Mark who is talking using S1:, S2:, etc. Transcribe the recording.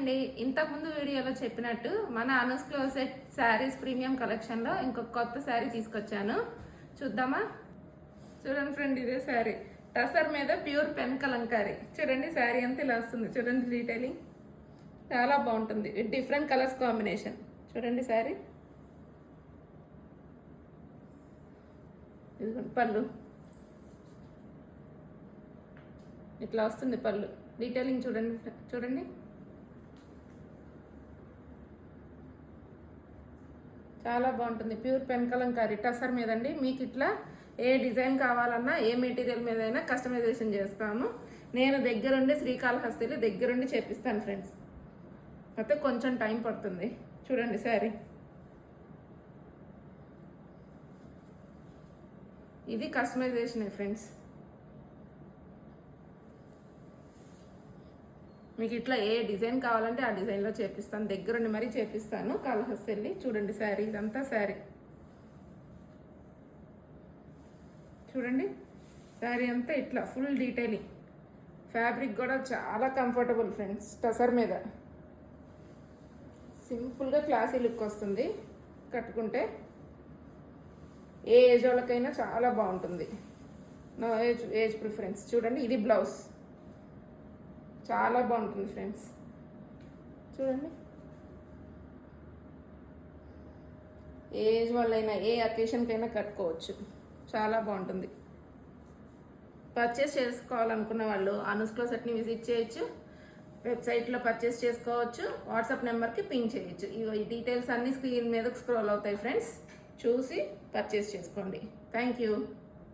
S1: అండి. ఇంతకుముందు వీడియోలో చెప్పినట్టు మన అనూస్ క్లోసెట్ శారీస్ ప్రీమియం కలెక్షన్లో ఇంకొక కొత్త శారీ తీసుకొచ్చాను. చూద్దామా? చూడండి ఫ్రెండ్, ఇదే శారీ టసర్ మీద ప్యూర్ పెన్ కలంకారీ. చూడండి శారీ అంతా ఇలా వస్తుంది. చూడండి డీటెయిలింగ్ చాలా బాగుంటుంది. Different colours combination. చూడండి శారీ, ఇదిగోండి పళ్ళు ఇట్లా వస్తుంది. పళ్ళు డీటెయిలింగ్ చూడండి చూడండి చాలా బాగుంటుంది. ప్యూర్ పెన్ కలంకారీ టసర్ మీద అండి. మీకు ఇట్లా ఏ డిజైన్ కావాలన్నా ఏ మెటీరియల్ మీద అయినా కస్టమైజేషన్ చేస్తాము. నేను దగ్గరుండి శ్రీకాళహస్తిలో దగ్గరుండి చేపిస్తాను ఫ్రెండ్స్. అయితే కొంచెం టైం పడుతుంది. చూడండి శారీ, ఇది కస్టమైజేషన్ ఫ్రెండ్స్. మీకు ఇట్లా ఏ డిజైన్ కావాలంటే ఆ డిజైన్లో చేపిస్తాను. దగ్గరుండి మరీ చేపిస్తాను కాళహస్తి వెళ్ళి. చూడండి శారీ, ఇదంతా శారీ చూడండి. శారీ అంతా ఇట్లా ఫుల్ డీటెయిలింగ్. ఫ్యాబ్రిక్ కూడా చాలా కంఫర్టబుల్ ఫ్రెండ్స్. టసర్ మీద సింపుల్గా క్లాసీ లుక్ వస్తుంది. కట్టుకుంటే ఏ ఏజ్ వాళ్ళకైనా చాలా బాగుంటుంది. నా ఏజ్ ప్రిఫరెన్స్. చూడండి, ఇది బ్లౌజ్ చాలా బాగుంటుంది ఫ్రెండ్స్. చూడండి, ఏ ఏజ్ వాళ్ళైనా ఏ అకేషన్కైనా కట్టుకోవచ్చు. చాలా బాగుంటుంది. పర్చేస్ చేసుకోవాలనుకున్న వాళ్ళు అనూస్ క్లోసెట్ని విజిట్ చేయొచ్చు. వెబ్సైట్లో పర్చేస్ చేసుకోవచ్చు. వాట్సాప్ నెంబర్కి పింక్ చేయొచ్చు. ఈ డీటెయిల్స్ అన్నీ స్క్రీన్ మీద స్క్రోల్ అవుతాయి ఫ్రెండ్స్. చూసి పర్చేస్ చేసుకోండి. Thank you.